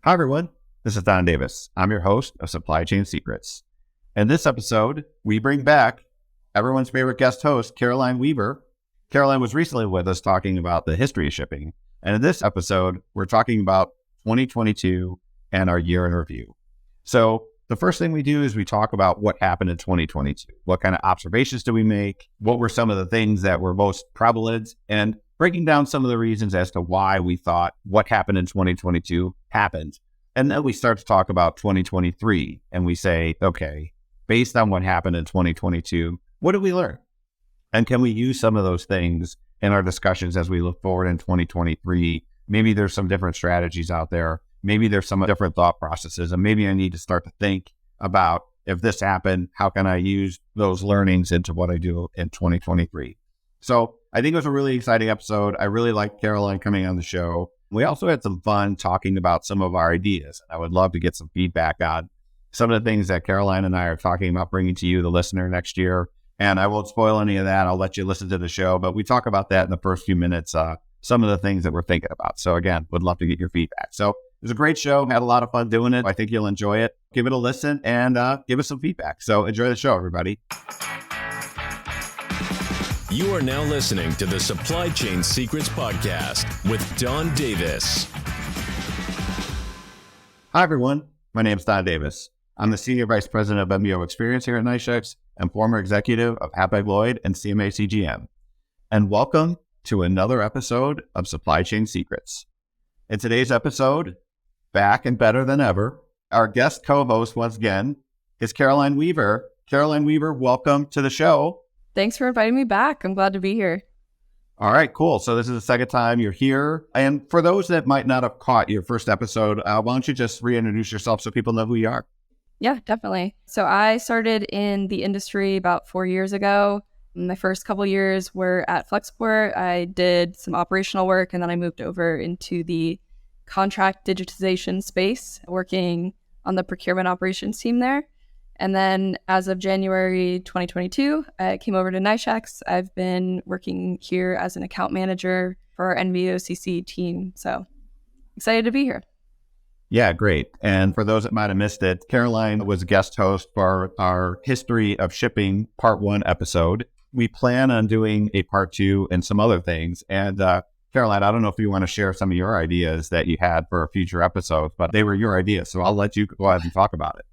Hi, everyone. This is Don Davis. I'm your host of Supply Chain Secrets. In this episode, we bring back everyone's favorite guest host, Caroline Weaver. Caroline was recently with us talking about the history of shipping. And in this episode, we're talking about 2022 and our year in review. So the first thing we do is we talk about what happened in 2022. What kind of observations did we make? What were some of the things that were most prevalent? And breaking down some of the reasons as to why we thought what happened in 2022 happened. And then we start to talk about 2023 and we say, okay, based on what happened in 2022, what did we learn? And can we use some of those things in our discussions as we look forward in 2023? Maybe there's some different strategies out there. Maybe there's some different thought processes. And maybe I need to start to think about, if this happened, how can I use those learnings into what I do in 2023? So I think it was a really exciting episode. I really liked Caroline coming on the show. We also had some fun talking about some of our ideas. I would love to get some feedback on some of the things that Caroline and I are talking about bringing to you, the listener, next year. And I won't spoil any of that. I'll let you listen to the show, but we talk about that in the first few minutes, some of the things that we're thinking about. So again, would love to get your feedback. So it was a great show. Had a lot of fun doing it. I think you'll enjoy it. Give it a listen and give us some feedback. So enjoy the show, everybody. You are now listening to the Supply Chain Secrets Podcast with Don Davis. Hi, everyone. My name is Don Davis. I'm the Senior Vice President of MBO Experience here at NYSHEX and former executive of Hapag-Lloyd and CMA CGM. And welcome to another episode of Supply Chain Secrets. In today's episode, back and better than ever, our guest co-host once again is Caroline Weaver. Caroline Weaver, welcome to the show. Thanks for inviting me back. I'm glad to be here. All right, cool. So this is the second time you're here. And for those that might not have caught your first episode, why don't you just reintroduce yourself so people know who you are? Yeah, definitely. So I started in the industry about 4 years ago. My first couple of years were at Flexport. I did some operational work, and then I moved over into the contract digitization space, working on the procurement operations team there. And then as of January 2022, I came over to NYSHEX. I've been working here as an account manager for our NVOCC team. So excited to be here. Yeah, great. And for those that might have missed it, Caroline was a guest host for our History of Shipping Part 1 episode. We plan on doing a Part 2 and some other things. And Caroline, I don't know if you want to share some of your ideas that you had for future episodes, but they were your ideas. So I'll let you go ahead and talk about it.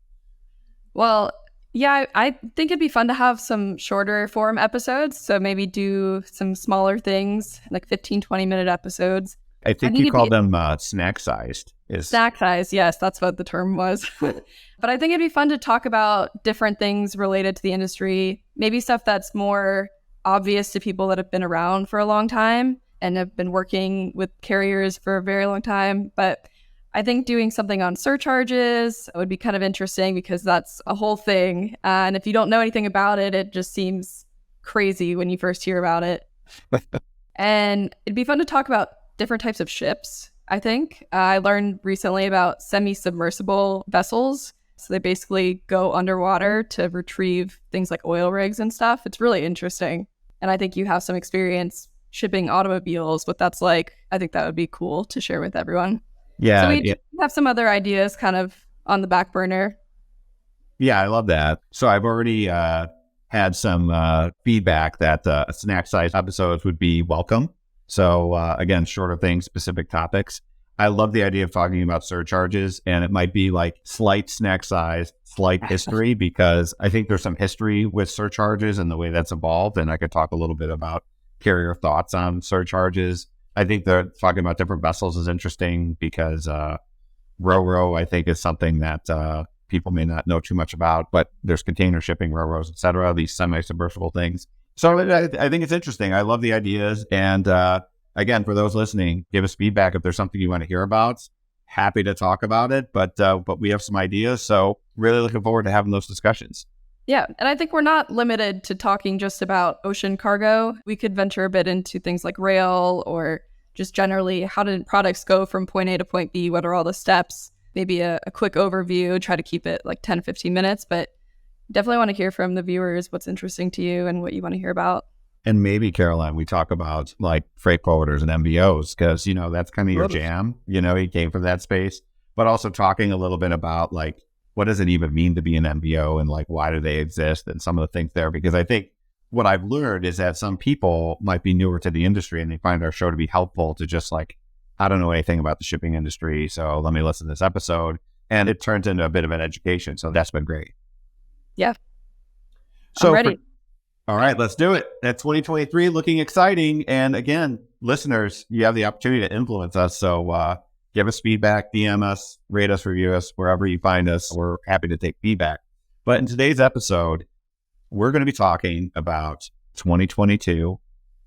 Well, yeah, I think it'd be fun to have some shorter form episodes. So maybe do some smaller things, like 15, 20-minute episodes. I think you called them snack-sized. Snack size, yes, that's what the term was. But I think it'd be fun to talk about different things related to the industry, maybe stuff that's more obvious to people that have been around for a long time and have been working with carriers for a very long time. But I think doing something on surcharges would be kind of interesting because that's a whole thing. And if you don't know anything about it, it just seems crazy when you first hear about it. And it'd be fun to talk about different types of ships, I think. I learned recently about semi-submersible vessels. So they basically go underwater to retrieve things like oil rigs and stuff. It's really interesting. And I think you have some experience shipping automobiles, what that's like. I think that would be cool to share with everyone. Yeah. So we have some other ideas kind of on the back burner. Yeah, I love that. So I've already had some feedback that snack-sized episodes would be welcome. So again, shorter things, specific topics. I love the idea of talking about surcharges, and it might be like slight snack size, slight history, because I think there's some history with surcharges and the way that's evolved. And I could talk a little bit about carrier thoughts on surcharges. I think they're talking about different vessels is interesting because Ro-Ro, I think, is something that people may not know too much about, but there's container shipping, Ro-Ros, et cetera, these semi-submersible things. So I think it's interesting. I love the ideas. And again, for those listening, give us feedback if there's something you want to hear about. Happy to talk about it, but we have some ideas. So really looking forward to having those discussions. Yeah, and I think we're not limited to talking just about ocean cargo. We could venture a bit into things like rail or just generally how did products go from point A to point B? What are all the steps? Maybe a quick overview, try to keep it like 10, 15 minutes, but definitely want to hear from the viewers what's interesting to you and what you want to hear about. And maybe, Caroline, we talk about like freight forwarders and MBOs because, you know, that's kind of your jam. You know, you came from that space. but also talking a little bit about like, what does it even mean to be an MBO and like, why do they exist and some of the things there? Because I think what I've learned is that some people might be newer to the industry and they find our show to be helpful to just like, I don't know anything about the shipping industry, so let me listen to this episode. And it turns into a bit of an education. So that's been great. Yeah. So I'm ready. All right, let's do it. That 2023 looking exciting. And again, listeners, you have the opportunity to influence us. So give us feedback, DM us, rate us, review us, wherever you find us. We're happy to take feedback. But in today's episode, we're going to be talking about 2022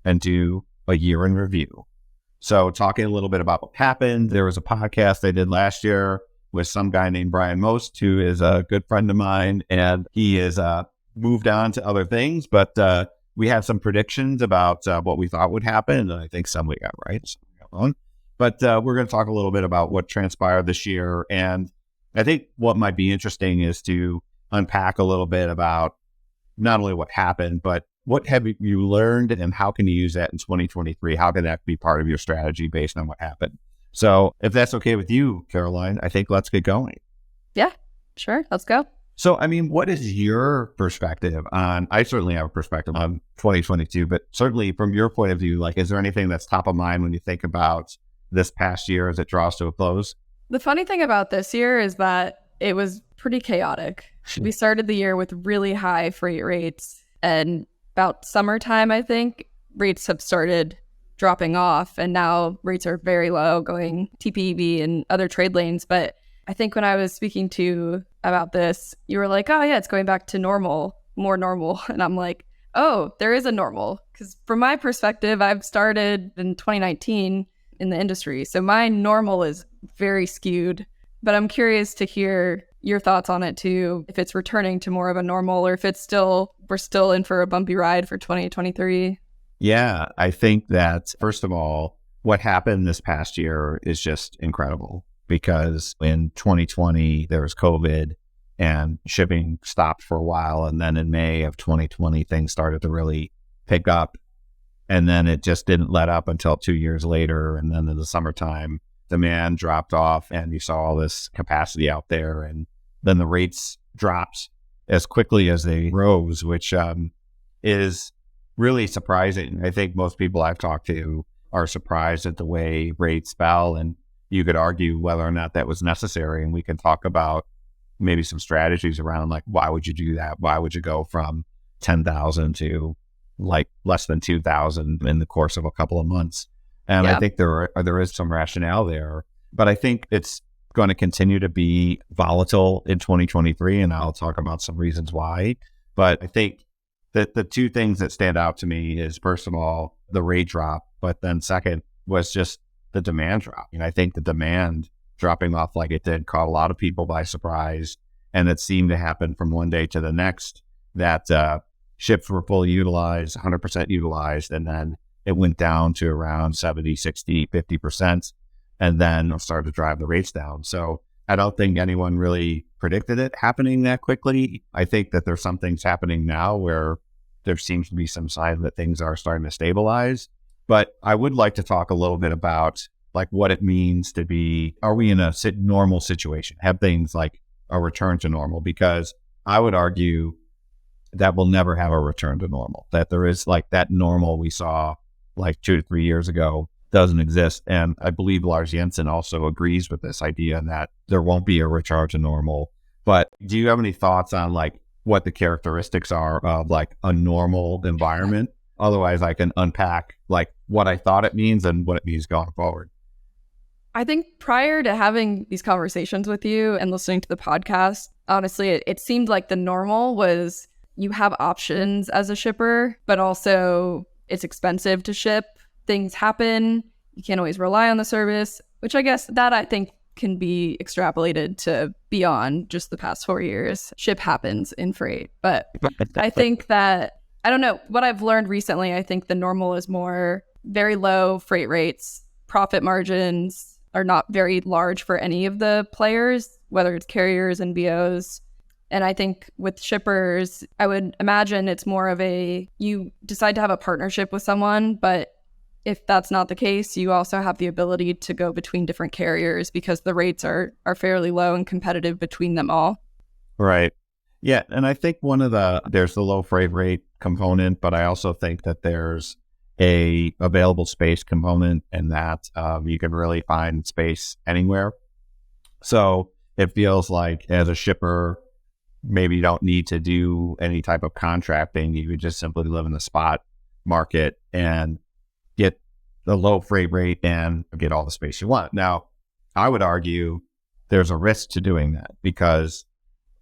and do a year in review. So talking a little bit about what happened. There was a podcast I did last year with some guy named Brian Most, who is a good friend of mine, and he is moved on to other things. But we had some predictions about what we thought would happen, and I think some we got right, some we got wrong. But we're going to talk a little bit about what transpired this year. And I think what might be interesting is to unpack a little bit about not only what happened, but what have you learned and how can you use that in 2023? How can that be part of your strategy based on what happened? So if that's okay with you, Caroline, I think let's get going. Yeah, sure. Let's go. So, I mean, what is your perspective on, I certainly have a perspective on 2022, but certainly from your point of view, like, is there anything that's top of mind when you think about this past year as it draws to a close? The funny thing about this year is that it was pretty chaotic. We started the year with really high freight rates, and about summertime, I think, rates have started dropping off, and now rates are very low going TPEV and other trade lanes. But I think when I was speaking to you about this, you were like, oh yeah, it's going back to normal, more normal. And I'm like, oh, there is a normal. Because from my perspective, I've started in 2019 in the industry. So my normal is very skewed. But I'm curious to hear your thoughts on it too, if it's returning to more of a normal or if it's still, we're still in for a bumpy ride for 2023. Yeah, I think that, first of all, what happened this past year is just incredible because in 2020, there was COVID and shipping stopped for a while. And then in May of 2020, things started to really pick up. And then it just didn't let up until 2 years later. And then in the summertime, demand dropped off and you saw all this capacity out there. And then the rates dropped as quickly as they rose, which is really surprising. I think most people I've talked to are surprised at the way rates fell, and you could argue whether or not that was necessary. And we can talk about maybe some strategies around like, why would you do that? Why would you go from 10,000 to like less than 2,000 in the course of a couple of months? And I think there is some rationale there, but I think it's going to continue to be volatile in 2023. And I'll talk about some reasons why. But I think that the two things that stand out to me is, first of all, the rate drop, but then second was just the demand drop. And I think the demand dropping off like it did caught a lot of people by surprise. And it seemed to happen from one day to the next that ships were fully utilized, 100% utilized. And then it went down to around 70, 60, 50%, and then started to drive the rates down. So I don't think anyone really predicted it happening that quickly. I think that there's some things happening now where there seems to be some sign that things are starting to stabilize. But I would like to talk a little bit about like what it means to be, are we in a normal situation? Have things like a return to normal? Because I would argue that we'll never have a return to normal, that there is like that normal we saw like 2 to 3 years ago doesn't exist. And I believe Lars Jensen also agrees with this idea that there won't be a return to normal. But do you have any thoughts on like what the characteristics are of like a normal environment? Otherwise, I can unpack like what I thought it means and what it means going forward. I think prior to having these conversations with you and listening to the podcast, honestly, it seemed like the normal was you have options as a shipper, but also it's expensive to ship. Things happen. You can't always rely on the service, which I guess that I think can be extrapolated to beyond just the past 4 years. Ship happens in freight. But I think that, I don't know, what I've learned recently, I think the normal is more very low freight rates. Profit margins are not very large for any of the players, whether it's carriers and BOs. And I think with shippers, I would imagine it's more of you decide to have a partnership with someone, but if that's not the case, you also have the ability to go between different carriers because the rates are fairly low and competitive between them all. Right. Yeah. And I think there's the low freight rate component, but I also think that there's a available space component, and that you can really find space anywhere. So it feels like as a shipper, maybe you don't need to do any type of contracting. You could just simply live in the spot market and get the low freight rate and get all the space you want. Now, I would argue there's a risk to doing that because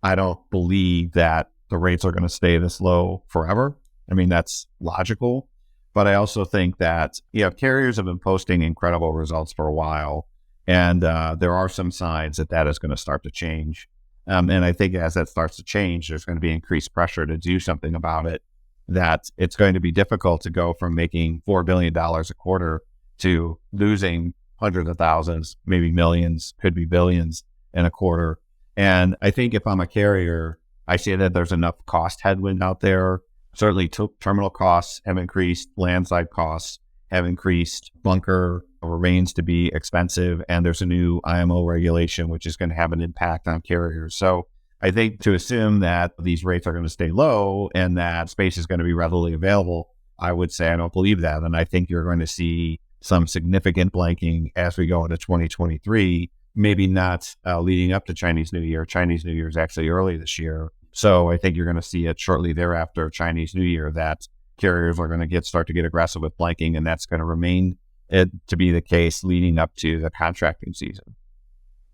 I don't believe that the rates are going to stay this low forever. I mean, that's logical. But I also think that, carriers have been posting incredible results for a while. And there are some signs that is going to start to change. And I think as that starts to change, there's going to be increased pressure to do something about it, that it's going to be difficult to go from making $4 billion a quarter to losing hundreds of thousands, maybe millions, could be billions in a quarter. And I think if I'm a carrier, I see that there's enough cost headwind out there. Certainly terminal costs have increased, landside costs have increased, bunker remains to be expensive, and there's a new IMO regulation which is going to have an impact on carriers. So I think to assume that these rates are going to stay low and that space is going to be readily available, I would say I don't believe that. And I think you're going to see some significant blanking as we go into 2023, maybe not leading up to Chinese New Year. Chinese New Year is actually early this year. So I think you're going to see it shortly thereafter Chinese New Year that carriers are going to start to get aggressive with blanking, and that's going to remain to be the case leading up to the contracting season.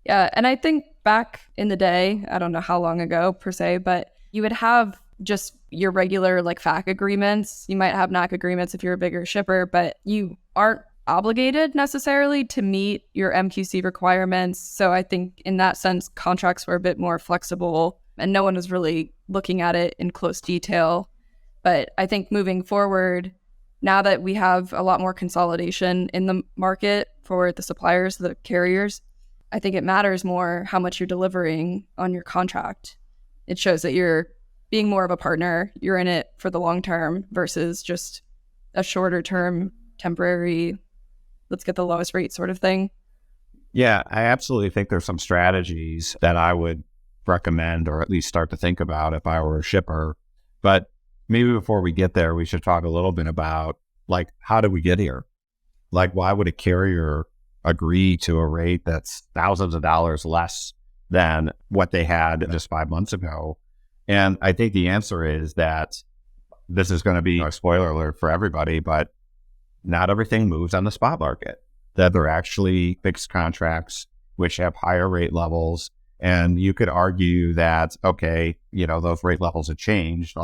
Yeah, and I think back in the day, I don't know how long ago per se, but you would have just your regular FAC agreements. You might have NAC agreements if you're a bigger shipper, but you aren't obligated necessarily to meet your MQC requirements. So I think in that sense, contracts were a bit more flexible and no one was really looking at it in close detail. But I think moving forward, now that we have a lot more consolidation in the market for the suppliers, the carriers, I think it matters more how much you're delivering on your contract. It shows that you're being more of a partner. You're in it for the long term versus just a shorter term, temporary, let's get the lowest rate sort of thing. Yeah, I absolutely think there's some strategies that I would recommend or at least start to think about if I were a shipper. But maybe before we get there, we should talk a little bit about how did we get here? Why would a carrier agree to a rate that's thousands of dollars less than what they had just 5 months ago? And I think the answer is that this is going to be a spoiler alert for everybody, but not everything moves on the spot market. That they're actually fixed contracts which have higher rate levels. And you could argue that, okay, those rate levels have changed.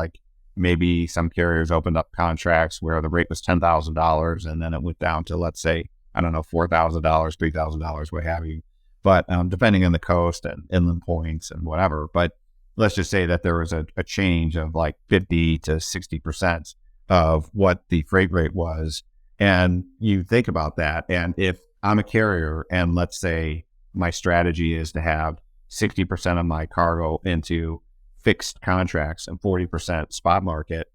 Maybe some carriers opened up contracts where the rate was $10,000 and then it went down to, let's say, I don't know, $4,000, $3,000, what have you. But depending on the coast and inland points and whatever. But let's just say that there was a change of 50 to 60% of what the freight rate was. And you think about that. And if I'm a carrier and let's say my strategy is to have 60% of my cargo into fixed contracts and 40% spot market,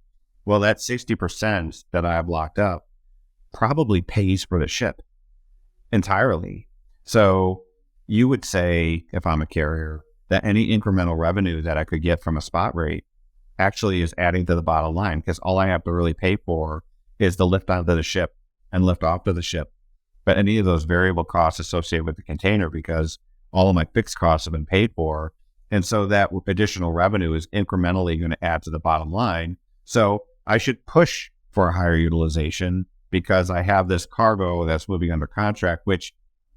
well, that 60% that I have locked up probably pays for the ship entirely. So you would say, if I'm a carrier, that any incremental revenue that I could get from a spot rate actually is adding to the bottom line, because all I have to really pay for is the lift onto the ship and lift off to the ship. But any of those variable costs associated with the container, because all of my fixed costs have been paid for. And so that additional revenue is incrementally going to add to the bottom line. So I should push for a higher utilization because I have this cargo that's moving under contract, which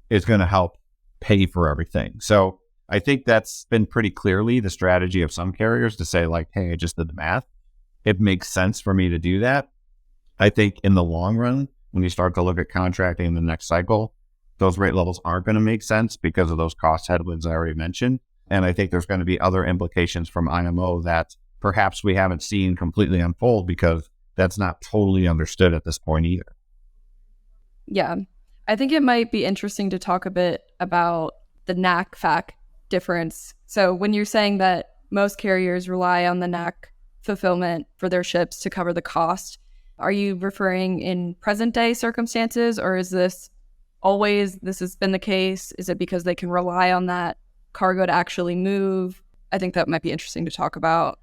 is going to help pay for everything. So I think that's been pretty clearly the strategy of some carriers to say hey, I just did the math. It makes sense for me to do that. I think in the long run, when you start to look at contracting in the next cycle, those rate levels aren't going to make sense because of those cost headwinds I already mentioned. And I think there's going to be other implications from IMO that perhaps we haven't seen completely unfold because that's not totally understood at this point either. Yeah, I think it might be interesting to talk a bit about the NAC-FAC difference. So when you're saying that most carriers rely on the NAC fulfillment for their ships to cover the cost, Are you referring in present day circumstances, or is this has been the case? Is it because they can rely on that cargo to actually move? I think that might be interesting to talk about.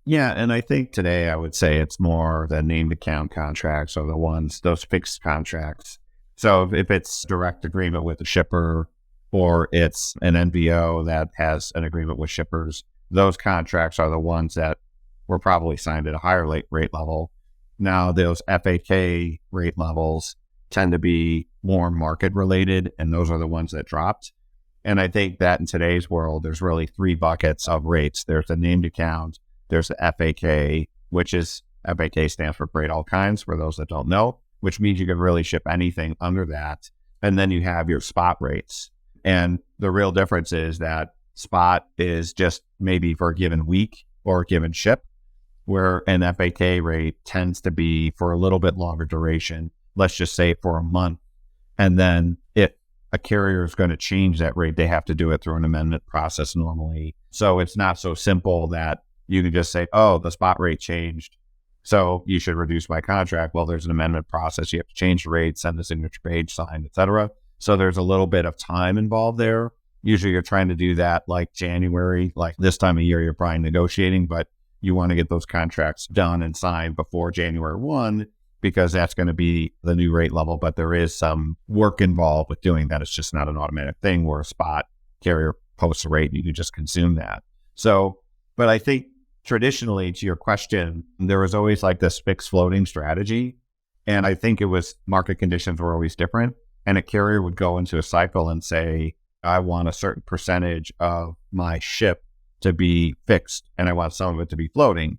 Yeah, and I think today I would say it's more the named account contracts are the ones, those fixed contracts. So if it's direct agreement with the shipper or it's an NVO that has an agreement with shippers, those contracts are the ones that were probably signed at a higher rate level. Now, those FAK rate levels tend to be more market related, and those are the ones that dropped. And I think that in today's world, there's really three buckets of rates. There's the named account, there's the FAK, which is FAK stands for freight all kinds for those that don't know, which means you can really ship anything under that. And then you have your spot rates. And the real difference is that spot is just maybe for a given week or a given ship, where an FAK rate tends to be for a little bit longer duration, let's just say for a month. And then if a carrier is going to change that rate, they have to do it through an amendment process normally. So it's not so simple that you can just say, oh, the spot rate changed, so you should reduce my contract. Well, there's an amendment process. You have to change the rate, send the signature page, sign, etc. So there's a little bit of time involved there. Usually you're trying to do that like January, like this time of year, you're probably negotiating, but you want to get those contracts done and signed before January 1, because that's going to be the new rate level. But there is some work involved with doing that. It's just not an automatic thing where a spot carrier posts a rate and you can just consume that. So, but I think traditionally, to your question, there was always like this fixed floating strategy. And I think it was market conditions were always different. And a carrier would go into a cycle and say, I want a certain percentage of my ship to be fixed, and I want some of it to be floating,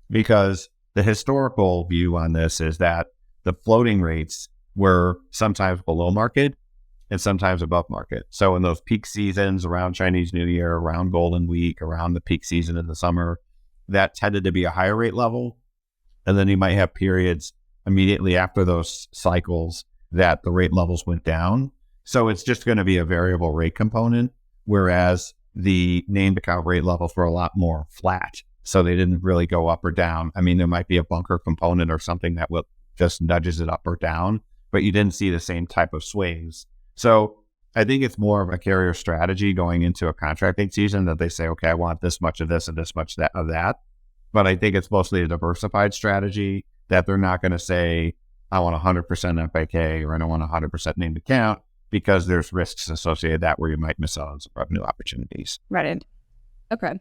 because the historical view on this is that the floating rates were sometimes below market and sometimes above market. So in those peak seasons around Chinese New Year, around Golden Week, around the peak season in the summer, that tended to be a higher rate level. And then you might have periods immediately after those cycles that the rate levels went down. So it's just going to be a variable rate component, whereas the named account rate levels were a lot more flat. So they didn't really go up or down. I mean, there might be a bunker component or something that will just nudges it up or down, but you didn't see the same type of swings. So I think it's more of a carrier strategy going into a contracting season that they say, okay, I want this much of this and this much of that. But I think it's mostly a diversified strategy that they're not going to say, I want 100% FAK or I don't want 100% named account, because there's risks associated with that where you might miss out on some revenue opportunities. Right. Okay.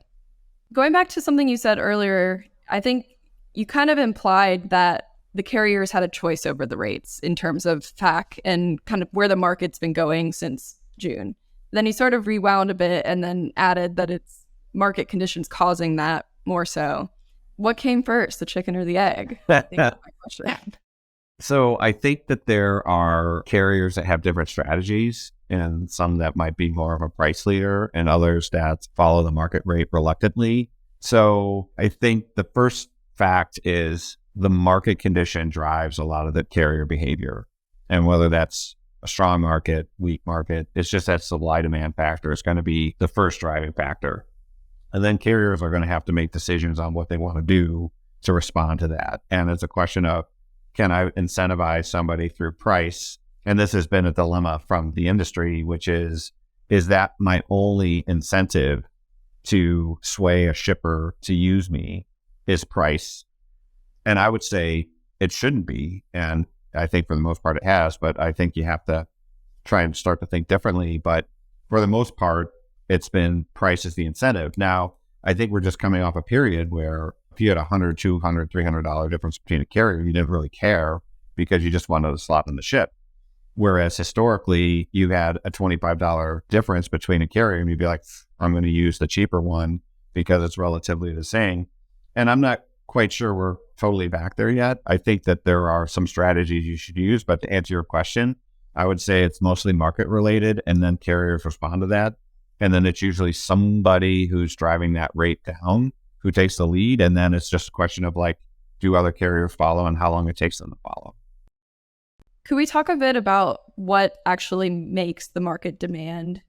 Going back to something you said earlier, I think you kind of implied that the carriers had a choice over the rates in terms of FAC and kind of where the market's been going since June. Then you sort of rewound a bit and then added that it's market conditions causing that more so. What came first, the chicken or the egg? I think that's my question. So I think that there are carriers that have different strategies, and some that might be more of a price leader and others that follow the market rate reluctantly. So I think the first fact is the market condition drives a lot of the carrier behavior. And whether that's a strong market, weak market, it's just that supply demand factor is going to be the first driving factor. And then carriers are going to have to make decisions on what they want to do to respond to that. And it's a question of, can I incentivize somebody through price? And this has been a dilemma from the industry, which is that my only incentive to sway a shipper to use me is price? And I would say it shouldn't be. And I think for the most part it has, but I think you have to try and start to think differently. But for the most part, it's been price is the incentive. Now, I think we're just coming off a period where if you had $100, $200, $300 difference between a carrier, you didn't really care because you just wanted a slot in the ship. Whereas historically, you had a $25 difference between a carrier and you'd be like, I'm going to use the cheaper one because it's relatively the same. And I'm not quite sure we're totally back there yet. I think that there are some strategies you should use, but to answer your question, I would say it's mostly market related, and then carriers respond to that. And then it's usually somebody who's driving that rate down who takes the lead. And then it's just a question of like, do other carriers follow and how long it takes them to follow? Could we talk a bit about what actually makes the market demand?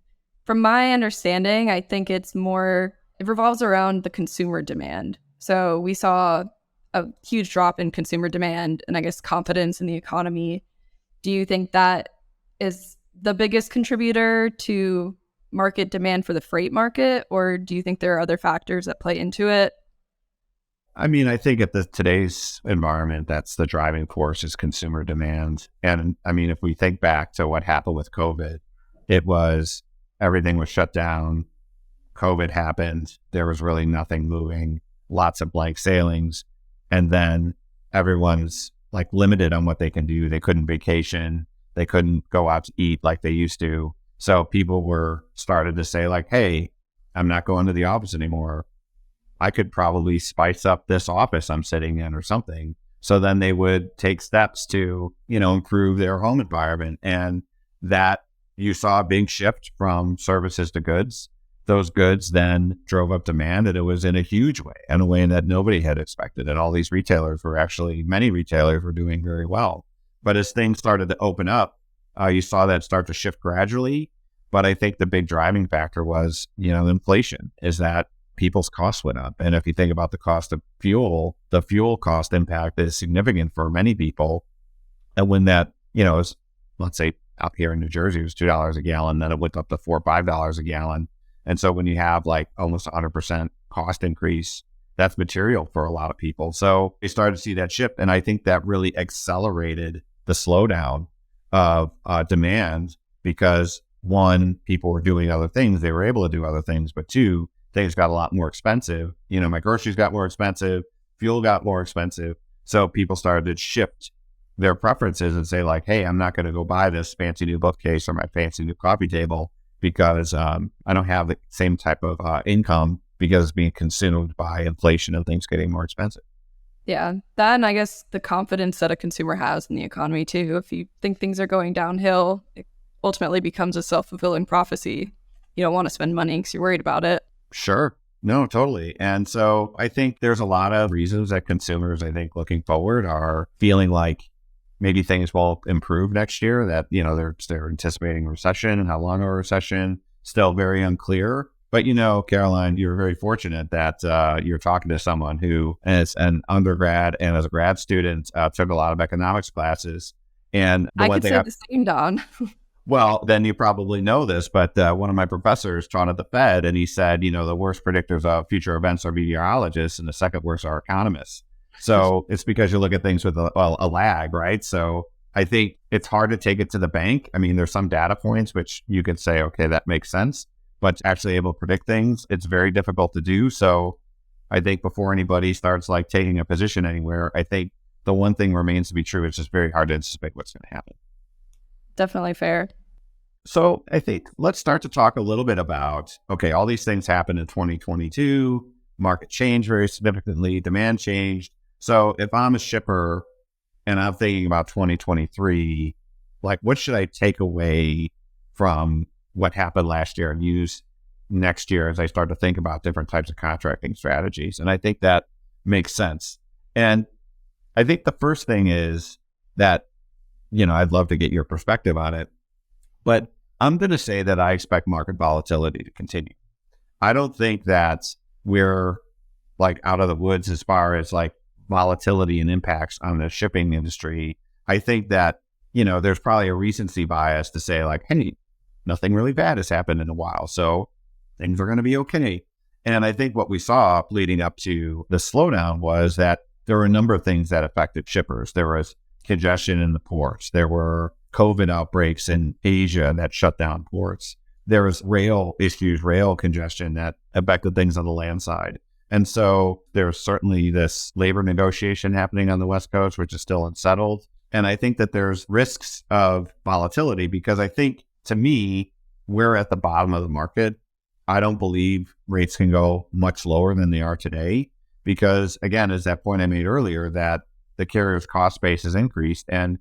From my understanding, I think it revolves around the consumer demand. So we saw a huge drop in consumer demand and I guess confidence in the economy. Do you think that is the biggest contributor to market demand for the freight market, or do you think there are other factors that play into it? I mean, I think at today's environment, that's the driving force is consumer demand. And I mean, if we think back to what happened with COVID, it was everything was shut down. COVID happened. There was really nothing moving, lots of blank sailings. And then everyone's like limited on what they can do. They couldn't vacation. They couldn't go out to eat like they used to. So people were started to say like, hey, I'm not going to the office anymore. I could probably spice up this office I'm sitting in or something. So then they would take steps to, improve their home environment. And that you saw a big shift from services to goods. Those goods then drove up demand, and it was in a huge way, in a way that nobody had expected. And all these many retailers were doing very well. But as things started to open up, you saw that start to shift gradually. But I think the big driving factor was, inflation, is that people's costs went up. And if you think about the cost of fuel, the fuel cost impact is significant for many people. And when that, is, let's say up here in New Jersey, it was $2 a gallon, then it went up to $4 or $5 a gallon. And so when you have like almost 100% cost increase, that's material for a lot of people. So they started to see that shift. And I think that really accelerated the slowdown of demand because one, people were doing other things. They were able to do other things. But two, things got a lot more expensive. My groceries got more expensive. Fuel got more expensive. So people started to shift their preferences and say like, hey, I'm not going to go buy this fancy new bookcase or my fancy new coffee table because I don't have the same type of income because it's being consumed by inflation and things getting more expensive. Yeah, that and I guess the confidence that a consumer has in the economy too. If you think things are going downhill, it ultimately becomes a self-fulfilling prophecy. You don't want to spend money because you're worried about it. Sure. No, totally. And so I think there's a lot of reasons that consumers, I think, looking forward are feeling like maybe things will improve next year, that, they're anticipating a recession, and how long a recession, still very unclear. But, Caroline, you're very fortunate that you're talking to someone who, as an undergrad and as a grad student, took a lot of economics classes. And I could say the same, Don. Well, then you probably know this, but one of my professors taught at the Fed, and he said, the worst predictors of future events are meteorologists, and the second worst are economists. So it's because you look at things with a lag, right? So I think it's hard to take it to the bank. I mean, there's some data points which you could say, okay, that makes sense, but actually able to predict things, it's very difficult to do. So I think before anybody starts like taking a position anywhere, I think the one thing remains to be true. It's just very hard to anticipate what's going to happen. Definitely fair. So I think let's start to talk a little bit about, okay, all these things happened in 2022, market changed very significantly, demand changed. So if I'm a shipper and I'm thinking about 2023, like what should I take away from what happened last year and use next year as I start to think about different types of contracting strategies? And I think that makes sense. And I think the first thing is that, I'd love to get your perspective on it, but I'm going to say that I expect market volatility to continue. I don't think that we're like out of the woods as far as like volatility and impacts on the shipping industry. I think that, there's probably a recency bias to say like, hey, nothing really bad has happened in a while, so things are going to be okay. And I think what we saw leading up to the slowdown was that there were a number of things that affected shippers. There was congestion in the ports. There were COVID outbreaks in Asia that shut down ports. There was rail congestion that affected things on the land side. And so there's certainly this labor negotiation happening on the West Coast, which is still unsettled. And I think that there's risks of volatility because I think, to me, we're at the bottom of the market. I don't believe rates can go much lower than they are today because, again, as that point I made earlier, that the carrier's cost base has increased. And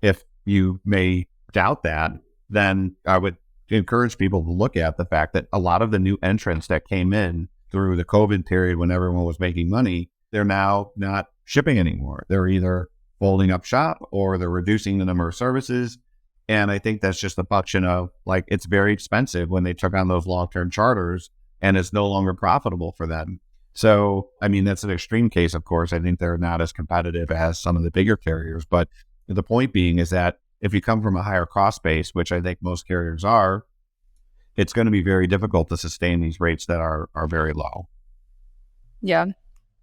if you may doubt that, then I would encourage people to look at the fact that a lot of the new entrants that came in through the COVID period when everyone was making money, they're now not shipping anymore. They're either folding up shop or they're reducing the number of services. And I think that's just a function of like, it's very expensive when they took on those long-term charters and it's no longer profitable for them. So, I mean, that's an extreme case, of course. I think they're not as competitive as some of the bigger carriers. But the point being is that if you come from a higher cost base, which I think most carriers are, it's going to be very difficult to sustain these rates that are very low. Yeah.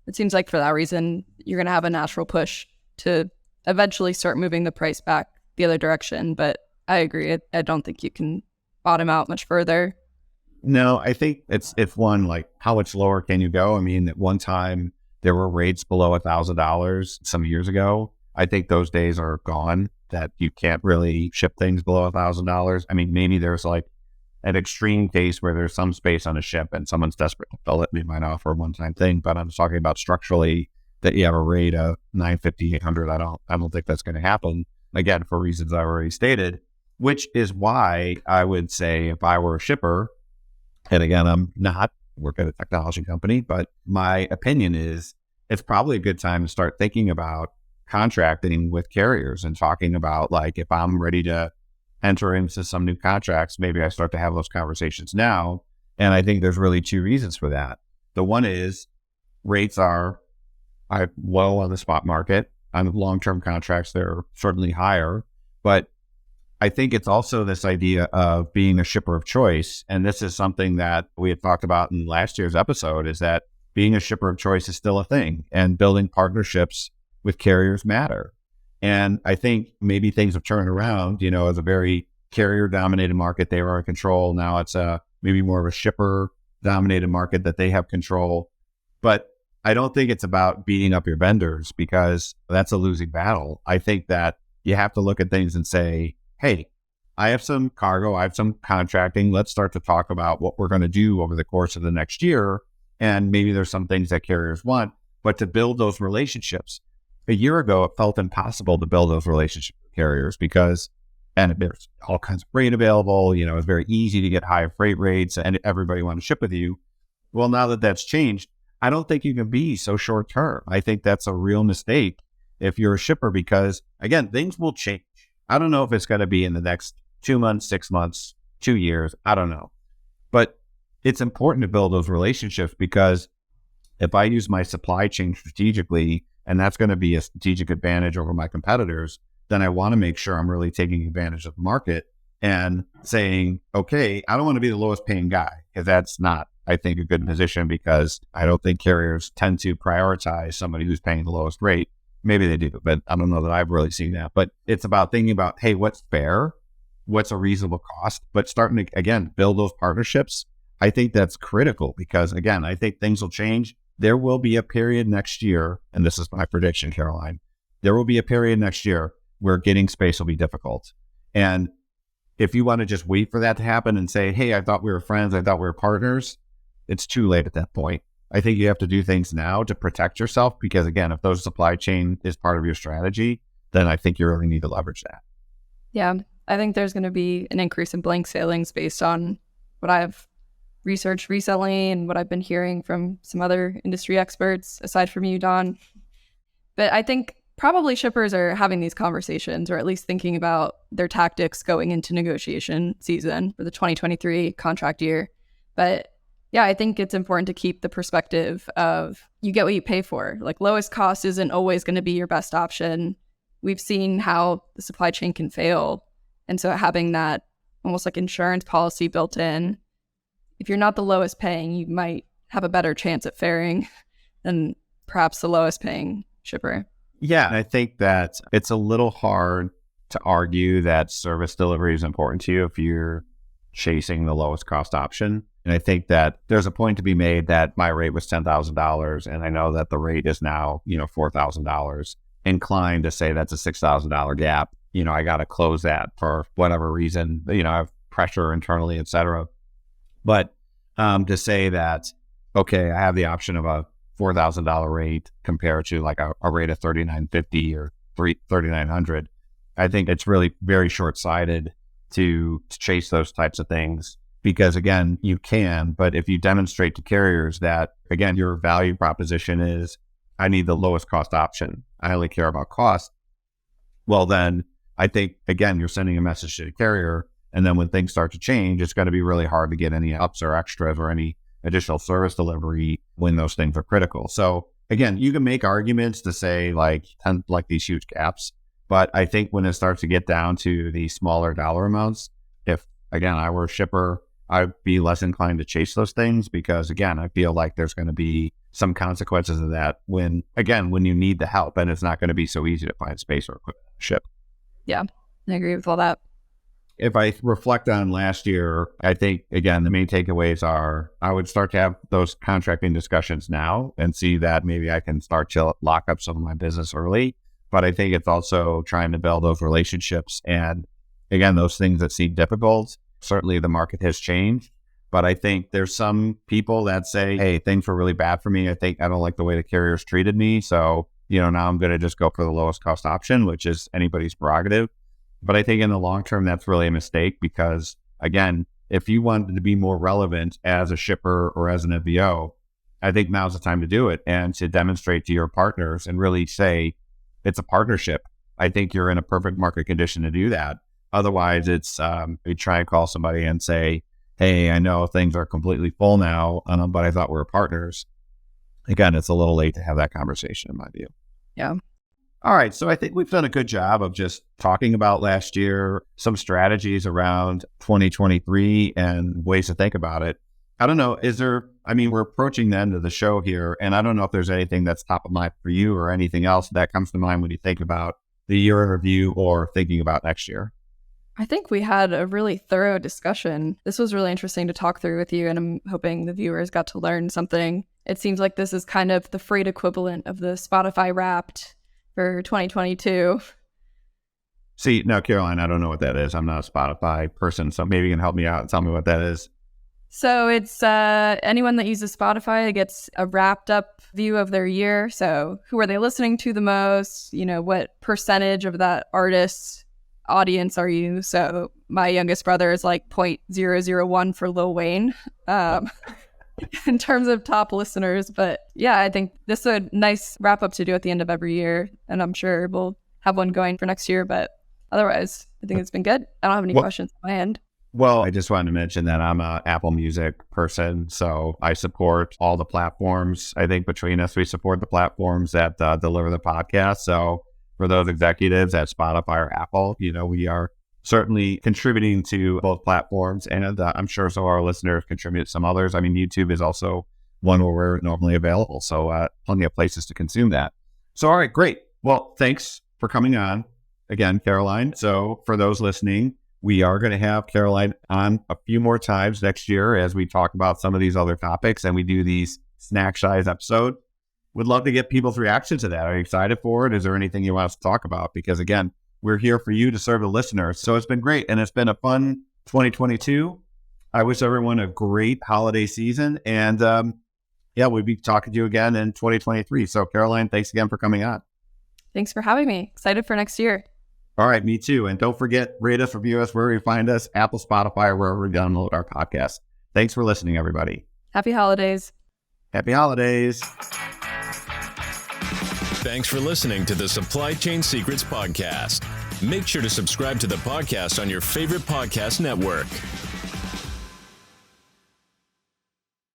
It seems like for that reason, you're going to have a natural push to eventually start moving the price back the other direction. But I agree. I don't think you can bottom out much further. No, I think it's one, like, how much lower can you go? I mean, at one time there were rates below $1,000 some years ago. I think those days are gone, that you can't really ship things below $1,000. I mean, maybe there's like an extreme case where there's some space on a ship and someone's desperate to fill it. They might offer a one-time thing, but I'm talking about structurally that you have a rate of $950, $800. I don't think that's going to happen, again, for reasons I already stated, which is why I would say if I were a shipper, and again, I'm not, work at a technology company, but my opinion is it's probably a good time to start thinking about contracting with carriers and talking about, like, if I'm ready to enter into some new contracts, maybe I start to have those conversations now. And I think there's really two reasons for that. The one is rates are low on the spot market. On long-term contracts, they're certainly higher, but I think it's also this idea of being a shipper of choice. And this is something that we had talked about in last year's episode, is that being a shipper of choice is still a thing, and building partnerships with carriers matter. And I think maybe things have turned around, as a very carrier dominated market, they were in control. Now it's maybe more of a shipper dominated market that they have control. But I don't think it's about beating up your vendors, because that's a losing battle. I think that you have to look at things and say, hey, I have some cargo, I have some contracting. Let's start to talk about what we're going to do over the course of the next year. And maybe there's some things that carriers want, but to build those relationships. A year ago, it felt impossible to build those relationships with carriers because, and there's all kinds of freight available, it's very easy to get high freight rates and everybody wanted to ship with you. Well, now that that's changed, I don't think you can be so short term. I think that's a real mistake if you're a shipper, because again, things will change. I don't know if it's going to be in the next 2 months, 6 months, 2 years. I don't know. But it's important to build those relationships, because if I use my supply chain strategically, and that's going to be a strategic advantage over my competitors, then I want to make sure I'm really taking advantage of the market and saying, okay, I don't want to be the lowest paying guy, because that's not, I think, a good position, because I don't think carriers tend to prioritize somebody who's paying the lowest rate. Maybe they do, but I don't know that I've really seen that. But it's about thinking about, hey, what's fair? What's a reasonable cost? But starting to, again, build those partnerships. I think that's critical, because, again, I think things will change. There will be a period next year, and this is my prediction, Caroline, there will be a period next year where getting space will be difficult. And if you want to just wait for that to happen and say, hey, I thought we were friends, I thought we were partners, it's too late at that point. I think you have to do things now to protect yourself, because again, if those supply chain is part of your strategy, then I think you really need to leverage that. Yeah, I think there's going to be an increase in blank sailings based on what I've researched recently and what I've been hearing from some other industry experts, aside from you, Don. But I think probably shippers are having these conversations, or at least thinking about their tactics going into negotiation season for the 2023 contract year. But yeah, I think it's important to keep the perspective of you get what you pay for. Like, lowest cost isn't always going to be your best option. We've seen how the supply chain can fail. And so having that almost like insurance policy built in, if you're not the lowest paying, you might have a better chance at faring than perhaps the lowest paying shipper. Yeah, I think that it's a little hard to argue that service delivery is important to you if you're chasing the lowest cost option. And I think that there's a point to be made that my rate was $10,000, and I know that the rate is now, $4,000. Inclined to say that's a $6,000 gap. I got to close that for whatever reason. I have pressure internally, et cetera. But to say that, okay, I have the option of a $4,000 rate compared to like a rate of $3,950 or $3,900, I think it's really very short-sighted to chase those types of things. Because again, you can, but if you demonstrate to carriers that, again, your value proposition is, I need the lowest cost option, I only care about cost, well then I think, again, you're sending a message to the carrier, and then when things start to change, it's going to be really hard to get any ups or extras or any additional service delivery when those things are critical. So again, you can make arguments to say like these huge gaps, but I think when it starts to get down to the smaller dollar amounts, if again, I were a shipper, I'd be less inclined to chase those things because again, I feel like there's going to be some consequences of that when you need the help, and it's not going to be so easy to find space or equipment to ship. Yeah, I agree with all that. If I reflect on last year, I think, again, the main takeaways are I would start to have those contracting discussions now and see that maybe I can start to lock up some of my business early. But I think it's also trying to build those relationships. And again, those things that seem difficult, certainly the market has changed. But I think there's some people that say, hey, things were really bad for me. I don't like the way the carriers treated me. So, now I'm going to just go for the lowest cost option, which is anybody's prerogative. But I think in the long term, that's really a mistake because, again, if you wanted to be more relevant as a shipper or as an FBO, I think now's the time to do it and to demonstrate to your partners and really say it's a partnership. I think you're in a perfect market condition to do that. Otherwise, it's you try and call somebody and say, hey, I know things are completely full now, but I thought we were partners. Again, it's a little late to have that conversation in my view. Yeah. All right. So I think we've done a good job of just talking about last year, some strategies around 2023 and ways to think about it. I don't know. We're approaching the end of the show here, and I don't know if there's anything that's top of mind for you or anything else that comes to mind when you think about the year in review or thinking about next year. I think we had a really thorough discussion. This was really interesting to talk through with you, and I'm hoping the viewers got to learn something. It seems like this is kind of the freight equivalent of the Spotify Wrapped for 2022. See, now, Caroline, I don't know what that is. I'm not a Spotify person, so maybe you can help me out and tell me what that is. So it's anyone that uses Spotify gets a wrapped up view of their year. So who are they listening to the most? What percentage of that artist's audience are you? So my youngest brother is like 0.001 for Lil Wayne in terms of top listeners. But yeah, I think this is a nice wrap up to do at the end of every year. And I'm sure we'll have one going for next year. But otherwise, I think it's been good. I don't have any questions on my end. Well, I just wanted to mention that I'm an Apple Music person, so I support all the platforms. I think between us, we support the platforms that deliver the podcast. So for those executives at Spotify or Apple, we are certainly contributing to both platforms, and I'm sure some of our listeners contribute to some others. I mean, YouTube is also one where we're normally available, so plenty of places to consume that. So, all right, great. Well, thanks for coming on again, Caroline. So for those listening, we are going to have Caroline on a few more times next year as we talk about some of these other topics and we do these snack size episodes. Would love to get people's reaction to that. Are you excited for it? Is there anything you want us to talk about? Because again, we're here for you to serve the listeners. So it's been great. And it's been a fun 2022. I wish everyone a great holiday season. And we'll be talking to you again in 2023. So Caroline, thanks again for coming on. Thanks for having me. Excited for next year. All right, me too. And don't forget, rate us, review us wherever you find us, Apple, Spotify, or wherever you download our podcast. Thanks for listening, everybody. Happy holidays. Happy holidays. Thanks for listening to the Supply Chain Secrets Podcast. Make sure to subscribe to the podcast on your favorite podcast network.